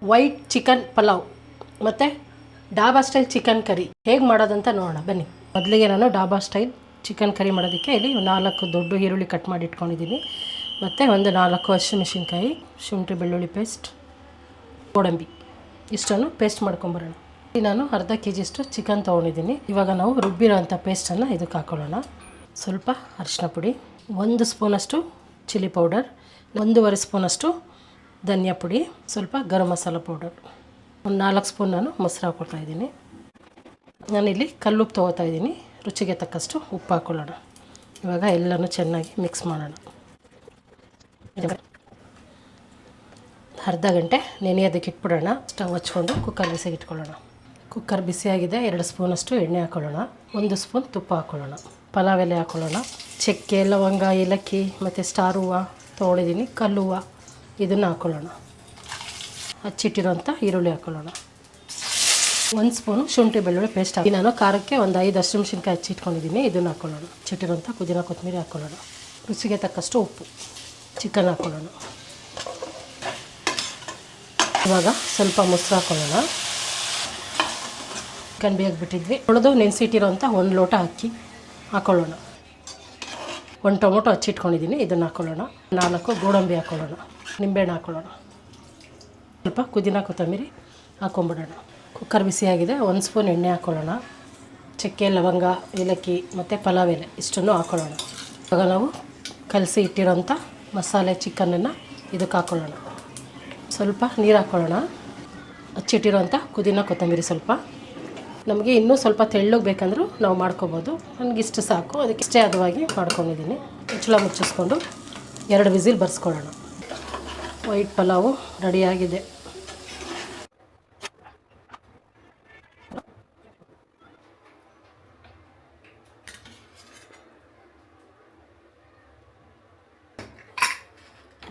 White chicken pulao ಮತ್ತು dhaba style chicken curry ಹೇಗೆ ಮಾಡೋದಂತ ನೋಡೋಣ ಬನ್ನಿ. ಮೊದಲಿಗೆ ನಾನು ಡಾಬಾ ಸ್ಟೈಲ್ ಚಿಕನ್ ಕರಿ ಮಾಡೋದಕ್ಕೆ ಇಲ್ಲಿ 4 ದೊಡ್ಡ ಈರುಳ್ಳಿ ಕಟ್ ಮಾಡಿ ಇಟ್ಕೊಂಡಿದ್ದೀನಿ. ಮತ್ತು ಒಂದು 4 ಹಸಿಮೆಣಸಿನ್ಕಾಯಿ, ಶುಂಠಿ ಬೆಳ್ಳುಳ್ಳಿ ಪೇಸ್ಟ್, ಗೋಡಂಬಿ ಇಷ್ಟನ್ನು ಪೇಸ್ಟ್ ಮಾಡ್ಕೊಂಬರೋಣ. ನಾನು ಅರ್ಧ kg ಚಿಕನ್ ತೊಗೊಂಡಿದ್ದೀನಿ. ಇವಾಗ ನಾವು ರುಬ್ಬಿರೋ ಅಂಥ ಪೇಸ್ಟನ್ನು ಇದಕ್ಕೆ ಹಾಕ್ಕೊಳ್ಳೋಣ. ಸ್ವಲ್ಪ ಅರಿಶಿನ ಪುಡಿ, 1 ಸ್ಪೂನಷ್ಟು ಚಿಲ್ಲಿ ಪೌಡರ್, 1.5 ಸ್ಪೂನಷ್ಟು ಧನಿಯಾ ಪುಡಿ, ಸ್ವಲ್ಪ ಗರಂ ಮಸಾಲ ಪೌಡರ್, ಒಂದು 4 ಸ್ಪೂನ್ ನಾನು ಮೊಸರು ಹಾಕ್ಕೊಳ್ತಾಯಿದ್ದೀನಿ. ನಾನಿಲ್ಲಿ ಕಲ್ಲುಪ್ಪು ತೊಗೋತಾ ಇದ್ದೀನಿ. ರುಚಿಗೆ ತಕ್ಕಷ್ಟು ಉಪ್ಪು ಹಾಕ್ಕೊಳ್ಳೋಣ. ಇವಾಗ ಎಲ್ಲನೂ ಚೆನ್ನಾಗಿ ಮಿಕ್ಸ್ ಮಾಡೋಣ. ಅರ್ಧ ಗಂಟೆ ನೆನೆಯೋದಕ್ಕೆ ಇಟ್ಬಿಡೋಣ. ಸ್ಟವ್ ಹಚ್ಕೊಂಡು ಕುಕ್ಕರ್ ಬಿಸಿಗೆ ಇಟ್ಕೊಳ್ಳೋಣ. ಕುಕ್ಕರ್ ಬಿಸಿಯಾಗಿದೆ. 2 ಸ್ಪೂನಷ್ಟು ಎಣ್ಣೆ ಹಾಕ್ಕೊಳ್ಳೋಣ. 1 ಸ್ಪೂನ್ ತುಪ್ಪ ಹಾಕ್ಕೊಳ್ಳೋಣ. ಪಲಾವ್ ಎಲೆ ಹಾಕ್ಕೊಳ್ಳೋಣ. ಚಕ್ಕೆ, ಲವಂಗ, ಏಲಕ್ಕಿ ಮತ್ತು ಸ್ಟಾರ್ ಹೂವು ತೊಗೊಂಡಿದ್ದೀನಿ, ಕಲ್ಲು ಹೂವು ಇದನ್ನು ಹಾಕ್ಕೊಳ್ಳೋಣ. ಹಚ್ಚಿಟ್ಟಿರೋಂಥ ಈರುಳ್ಳಿ ಹಾಕ್ಕೊಳ್ಳೋಣ. 1 ಸ್ಪೂನು ಶುಂಠಿ ಬೆಳ್ಳುಳ್ಳಿ ಪೇಸ್ಟ್ ಹಾಕಿ ನಾನು ಖಾರಕ್ಕೆ ಒಂದು 5 ಹಸಿಮೆಣಸಿನ್ಕಾಯಿ ಹಚ್ಚಿಟ್ಕೊಂಡಿದ್ದೀನಿ. ಇದನ್ನು ಹಾಕ್ಕೊಳ್ಳೋಣ. ಹಚ್ಚಿಟ್ಟಿರೋಂಥ ಪುದೀನ ಕೊತ್ತಂಬರಿ ಹಾಕ್ಕೊಳ್ಳೋಣ. ರುಚಿಗೆ ತಕ್ಕಷ್ಟು ಉಪ್ಪು. ಚಿಕನ್ ಹಾಕ್ಕೊಳ್ಳೋಣ. ಇವಾಗ ಸ್ವಲ್ಪ ಮೊಸರು ಹಾಕ್ಕೊಳ್ಳೋಣ. ಚಿಕನ್ ಬೇಯಿಸ್ಬಿಟ್ಟಿದ್ವಿ. ತೊಳೆದು ನೆನೆಸಿಟ್ಟಿರೋಂಥ 1 ಲೋಟ ಅಕ್ಕಿ ಹಾಕ್ಕೊಳ್ಳೋಣ. 1 ಟೊಮೊಟೊ ಹಚ್ಚಿಟ್ಕೊಂಡಿದ್ದೀನಿ, ಇದನ್ನು ಹಾಕ್ಕೊಳ್ಳೋಣ. 4 ಗೋಡಂಬಿ ಹಾಕ್ಕೊಳ್ಳೋಣ. ನಿಂಬೆಹಣ್ಣು ಹಾಕ್ಕೊಳ್ಳೋಣ. ಸ್ವಲ್ಪ ಪುದೀನ ಕೊತ್ತಂಬರಿ ಹಾಕ್ಕೊಂಬಿಡೋಣ. ಕುಕ್ಕರ್ ಬಿಸಿಯಾಗಿದೆ. 1 ಸ್ಪೂನ್ ಎಣ್ಣೆ ಹಾಕ್ಕೊಳ್ಳೋಣ. ಚಕ್ಕೆ, ಲವಂಗ, ಏಲಕ್ಕಿ ಮತ್ತು ಪಲಾವ್ ಎಲೆ ಇಷ್ಟನ್ನು ಹಾಕ್ಕೊಳ್ಳೋಣ. ಇವಾಗ ನಾವು ಕಲಸಿ ಇಟ್ಟಿರೋಂಥ ಮಸಾಲೆ ಚಿಕನನ್ನು ಇದಕ್ಕೆ ಹಾಕ್ಕೊಳ್ಳೋಣ. ಸ್ವಲ್ಪ ನೀರು ಹಾಕ್ಕೊಳ್ಳೋಣ. ಹಚ್ಚಿಟ್ಟಿರೋಂಥ ಪುದೀನ ಕೊತ್ತಂಬರಿ ಸ್ವಲ್ಪ. ನಮಗೆ ಇನ್ನೂ ಸ್ವಲ್ಪ ತೆಳ್ಳಗೆ ಬೇಕಂದ್ರೂ ನಾವು ಮಾಡ್ಕೊಬೋದು. ನನಗಿಷ್ಟು ಸಾಕು, ಅದಕ್ಕೆ ಇಷ್ಟೇ ಹದವಾಗಿ ಮಾಡ್ಕೊಂಡಿದ್ದೀನಿ. ಮುಚ್ಚಳ ಮುಚ್ಚಿಸ್ಕೊಂಡು 2 ವಿಸಿಲ್ ಬರ್ಸ್ಕೊಳ್ಳೋಣ. ವೈಟ್ ಪಲಾವು ರೆಡಿಯಾಗಿದೆ.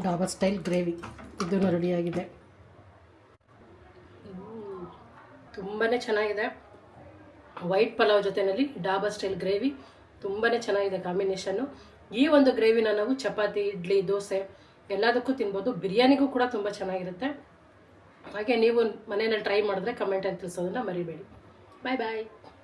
ಡಾಬಾ ಸ್ಟೈಲ್ ಗ್ರೇವಿ ಇದನ್ನು ರೆಡಿಯಾಗಿದೆ. ತುಂಬಾ ಚೆನ್ನಾಗಿದೆ. ವೈಟ್ ಪಲಾವ್ ಜೊತೆಯಲ್ಲಿ ಡಾಬಾ ಸ್ಟೈಲ್ ಗ್ರೇವಿ ತುಂಬಾ ಚೆನ್ನಾಗಿದೆ ಕಾಂಬಿನೇಷನ್ನು. ಈ ಒಂದು ಗ್ರೇವಿನ ನಾವು ಚಪಾತಿ, ಇಡ್ಲಿ, ದೋಸೆ ಎಲ್ಲದಕ್ಕೂ ತಿನ್ಬೋದು. ಬಿರಿಯಾನಿಗೂ ಕೂಡ ತುಂಬ ಚೆನ್ನಾಗಿರುತ್ತೆ. ಹಾಗೆ ನೀವು ಮನೆಯಲ್ಲಿ ಟ್ರೈ ಮಾಡಿದ್ರೆ ಕಮೆಂಟಲ್ಲಿ ತಿಳಿಸೋದನ್ನು ಮರಿಬೇಡಿ. ಬಾಯ್ ಬಾಯ್.